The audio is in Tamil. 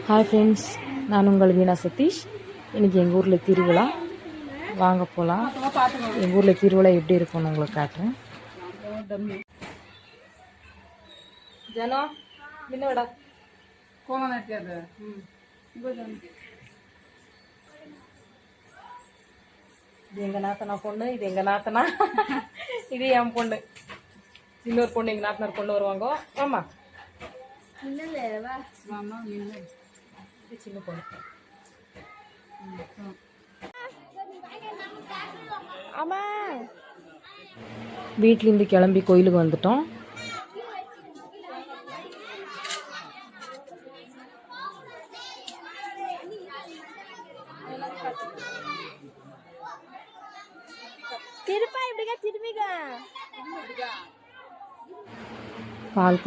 ஹாய் ஃப்ரெண்ட்ஸ், நான் உங்கள் வீணா சதீஷ். இன்றைக்கி எங்கள் ஊரில் திருவிழா, வாங்க போகலாம். எங்கள் ஊரில் திருவிழா எப்படி இருக்கும்னு உங்களுக்கு காட்டுறேன். ஜனோ முன்னோட இது எங்கள் நாத்தனா பொண்ணு, இது எங்கள் நாத்தனா, இது என் பொண்ணு. இன்னொரு பொண்ணு எங்கள் நாத்தனார் பொண்ணு வருவாங்க. ஆமாம், இது சின்ன பொண்ணு. வீட்டிலேருந்து கிளம்பி கோயிலுக்கு வந்துட்டோம். பால்